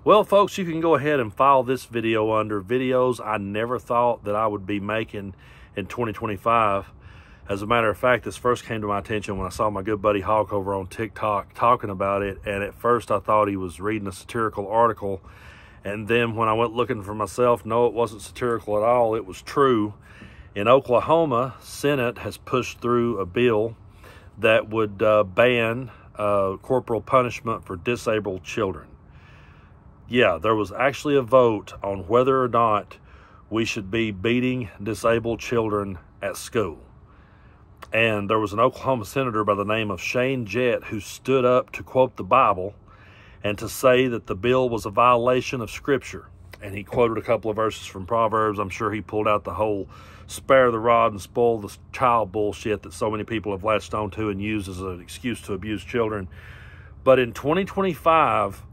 Well, folks, you can go ahead and file this video under videos I never thought that I would be making in 2025. As a matter of fact, this first came to my attention when I saw my good buddy Hawk over on TikTok talking about it, and at first I thought he was reading a satirical article, and then when I went looking for myself, no, it wasn't satirical at all, it was true. In Oklahoma, Senate has pushed through a bill that would ban corporal punishment for disabled children. Yeah, there was actually a vote on whether or not we should be beating disabled children at school. And there was an Oklahoma senator by the name of Shane Jett who stood up to quote the Bible and to say that the bill was a violation of Scripture. And he quoted a couple of verses from Proverbs. I'm sure he pulled out the whole spare the rod and spoil the child bullshit that so many people have latched onto and used as an excuse to abuse children. But in 2025,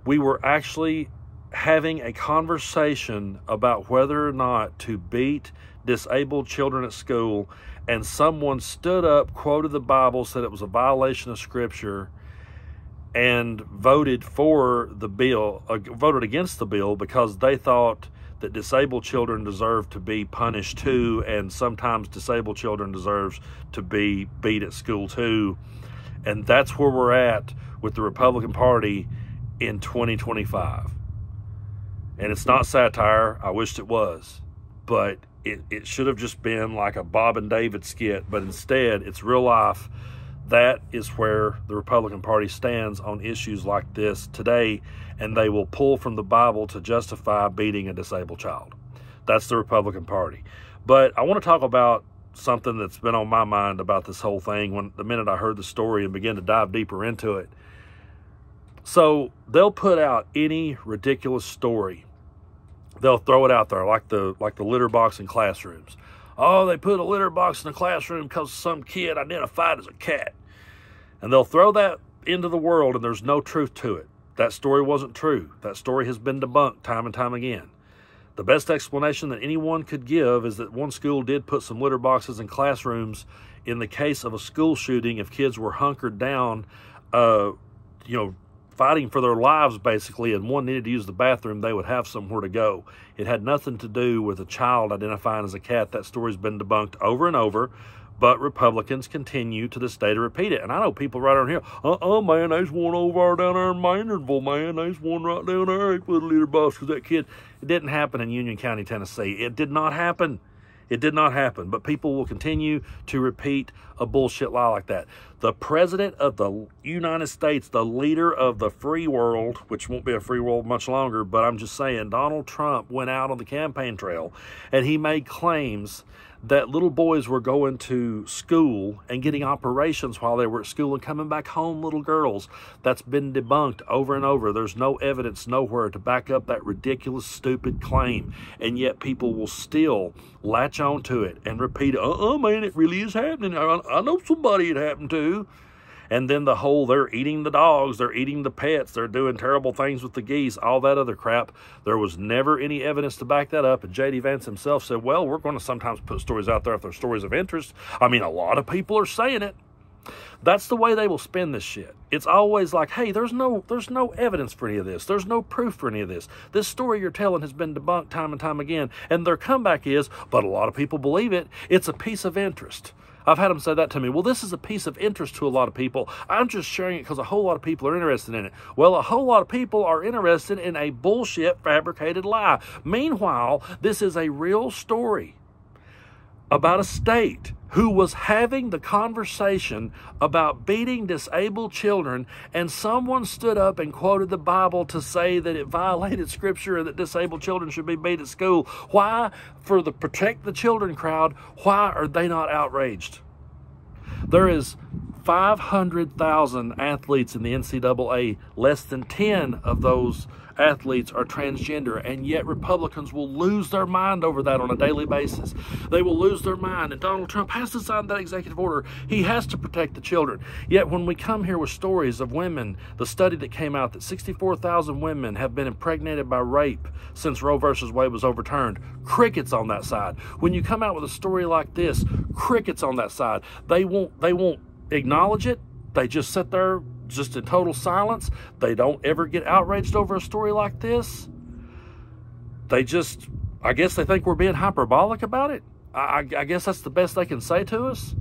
we were actually having a conversation about whether or not to beat disabled children at school, and someone stood up, quoted the Bible, said it was a violation of Scripture, and voted for the bill, voted against the bill because they thought that disabled children deserve to be punished too, and sometimes disabled children deserves to be beat at school too. And that's where we're at with the Republican Party in 2025. And it's not satire. I wished it was, but it should have just been like a Bob and David skit, but instead it's real life. That is where the Republican Party stands on issues like this today, and they will pull from the Bible to justify beating a disabled child. That's the Republican Party. But I want to talk about something that's been on my mind about this whole thing the minute I heard the story and began to dive deeper into it. So they'll put out any ridiculous story. They'll throw it out there like the litter box in classrooms. Oh, they put a litter box in the classroom because some kid identified as a cat. And they'll throw that into the world, and there's no truth to it. That story wasn't true. That story has been debunked time and time again. The best explanation that anyone could give is that one school did put some litter boxes in classrooms in the case of a school shooting. If kids were hunkered down, fighting for their lives basically, and one needed to use the bathroom, they would have somewhere to go. It had nothing to do with a child identifying as a cat. That story's been debunked over and over, but Republicans continue to this day to repeat it. And I know people right around here, man, there's one over down there in Maynardville, man. There's one right down there. They put a litter box for that kid. It didn't happen in Union County, Tennessee. It did not happen. It did not happen, but people will continue to repeat a bullshit lie like that. The president of the United States, the leader of the free world, which won't be a free world much longer, but I'm just saying, Donald Trump went out on the campaign trail and he made claims that little boys were going to school and getting operations while they were at school and coming back home, little girls. That's been debunked over and over. There's no evidence nowhere to back up that ridiculous, stupid claim. And yet people will still latch on to it and repeat, man, it really is happening. I know somebody it happened to. And then the whole, they're eating the dogs, they're eating the pets, they're doing terrible things with the geese, all that other crap. There was never any evidence to back that up. And J.D. Vance himself said, well, we're going to sometimes put stories out there if they're stories of interest. I mean, a lot of people are saying it. That's the way they will spin this shit. It's always like, hey, there's no evidence for any of this. There's no proof for any of this. This story you're telling has been debunked time and time again. And their comeback is, but a lot of people believe it. It's a piece of interest. I've had them say that to me. Well, this is a piece of interest to a lot of people. I'm just sharing it because a whole lot of people are interested in it. Well, a whole lot of people are interested in a bullshit fabricated lie. Meanwhile, this is a real story about a state who was having the conversation about beating disabled children, and someone stood up and quoted the Bible to say that it violated Scripture and that disabled children should be beat at school. Why? For the Protect the Children crowd, why are they not outraged? There is 500,000 athletes in the NCAA. Less than 10 of those athletes are transgender, and yet Republicans will lose their mind over that on a daily basis. They will lose their mind, and Donald Trump has to sign that executive order. He has to protect the children. Yet when we come here with stories of women, the study that came out that 64,000 women have been impregnated by rape since Roe versus Wade was overturned, crickets on that side. When you come out with a story like this, crickets on that side. They won't acknowledge it. They just sit there just in total silence. They don't ever get outraged over a story like this. They just, I guess they think we're being hyperbolic about it. I guess that's the best they can say to us.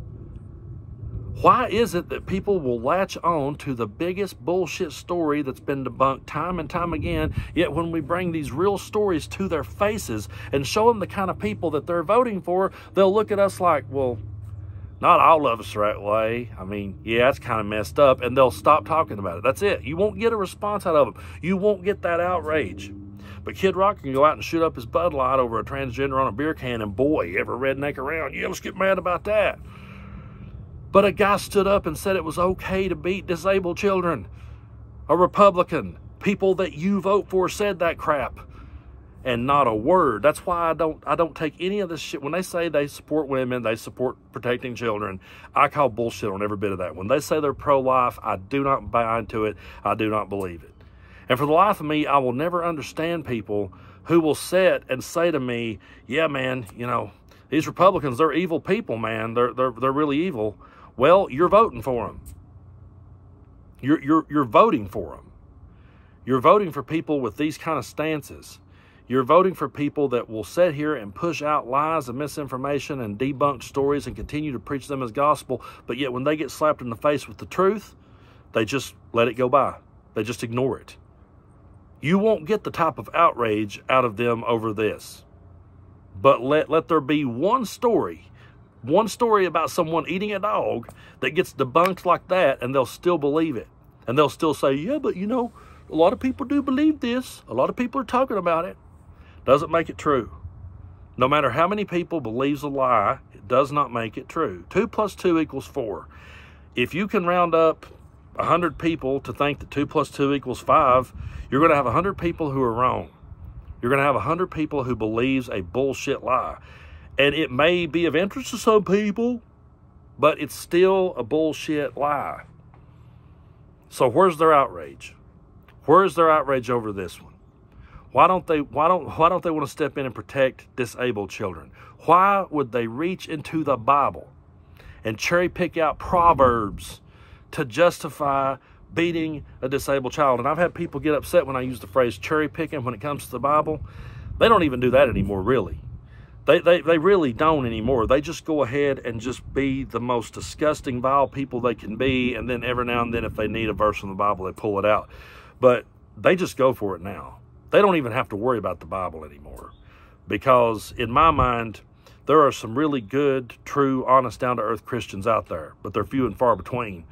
Why is it that people will latch on to the biggest bullshit story that's been debunked time and time again, yet when we bring these real stories to their faces and show them the kind of people that they're voting for, they'll look at us like, well, not all of us are that way. I mean, yeah, it's kind of messed up, and they'll stop talking about it. That's it. You won't get a response out of them. You won't get that outrage. But Kid Rock can go out and shoot up his Bud Light over a transgender on a beer can, and boy, every redneck around, yeah, let's get mad about that. But a guy stood up and said it was okay to beat disabled children. A Republican, people that you vote for, said that crap. And not a word. That's why I don't take any of this shit. When they say they support women, they support protecting children, I call bullshit on every bit of that. When they say they're pro-life, I do not buy into it. I do not believe it. And for the life of me, I will never understand people who will sit and say to me, yeah, man, you know, these Republicans, they're evil people, man. They're really evil. Well, you're voting for them. You're voting for them. You're voting for people with these kind of stances. You're voting for people that will sit here and push out lies and misinformation and debunk stories and continue to preach them as gospel, but yet when they get slapped in the face with the truth, they just let it go by. They just ignore it. You won't get the type of outrage out of them over this. But let there be one story about someone eating a dog that gets debunked like that, and they'll still believe it. And they'll still say, yeah, but you know, a lot of people do believe this. A lot of people are talking about it. Doesn't make it true. No matter how many people believes a lie, it does not make it true. 2 + 2 = 4. If you can round up 100 people to think that 2 + 2 = 5, you're going to have 100 people who are wrong. You're going to have 100 people who believes a bullshit lie. And it may be of interest to some people, but it's still a bullshit lie. So where's their outrage? Where's their outrage over this one? Why don't they want to step in and protect disabled children? Why would they reach into the Bible and cherry pick out proverbs to justify beating a disabled child? And I've had people get upset when I use the phrase cherry picking when it comes to the Bible. They don't even do that anymore, really. They really don't anymore. They just go ahead and just be the most disgusting, vile people they can be, and then every now and then if they need a verse from the Bible, they pull it out. But they just go for it now. They don't even have to worry about the Bible anymore, because in my mind, there are some really good, true, honest, down-to-earth Christians out there, but they're few and far between.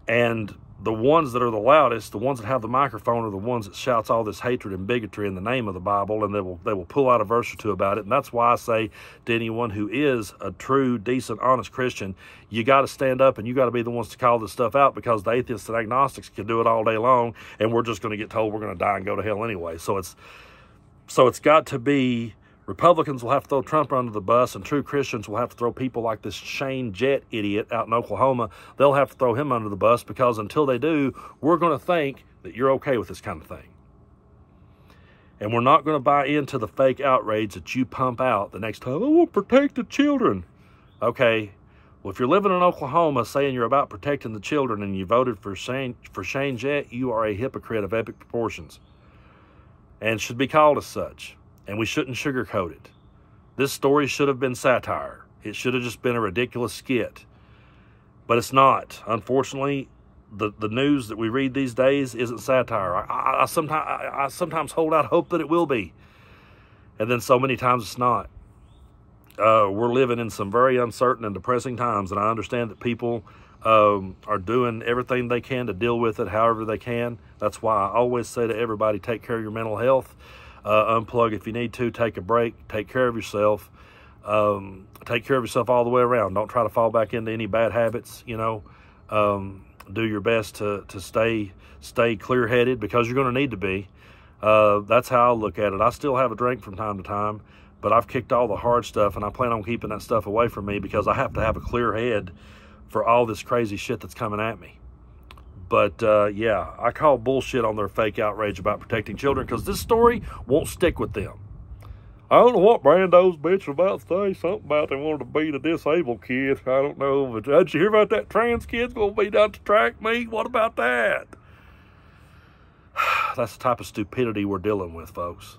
And the ones that are the loudest, the ones that have the microphone, are the ones that shouts all this hatred and bigotry in the name of the Bible, and they will pull out a verse or two about it. And that's why I say to anyone who is a true, decent, honest Christian, you got to stand up and you got to be the ones to call this stuff out, because the atheists and agnostics can do it all day long, and we're just going to get told we're going to die and go to hell anyway. So it's got to be, Republicans will have to throw Trump under the bus, and true Christians will have to throw people like this Shane Jett idiot out in Oklahoma. They'll have to throw him under the bus, because until they do, we're going to think that you're okay with this kind of thing. And we're not going to buy into the fake outrage that you pump out the next time, I will protect the children. Okay, well, if you're living in Oklahoma saying you're about protecting the children and you voted for Shane Jett, you are a hypocrite of epic proportions and should be called as such. And we shouldn't sugarcoat it. This story should have been satire. It should have just been a ridiculous skit. But it's not. Unfortunately, the news that we read these days isn't satire. I sometimes hold out hope that it will be. And then so many times it's not. We're living in some very uncertain and depressing times, and I understand that people are doing everything they can to deal with it however they can. That's why I always say to everybody, take care of your mental health. Unplug if you need to, take a break, take care of yourself, take care of yourself all the way around. Don't try to fall back into any bad habits, you know. Do your best to stay clear-headed, because you're going to need to be. That's how I look at it. I still have a drink from time to time, but I've kicked all the hard stuff, and I plan on keeping that stuff away from me, because I have to have a clear head for all this crazy shit that's coming at me. But, yeah, I call bullshit on their fake outrage about protecting children, because this story won't stick with them. I don't know what Brando's bitching about today. Something about they wanted to beat a disabled kid. I don't know. But did you hear about that trans kid's going to be down to track meet? What about that? That's the type of stupidity we're dealing with, folks.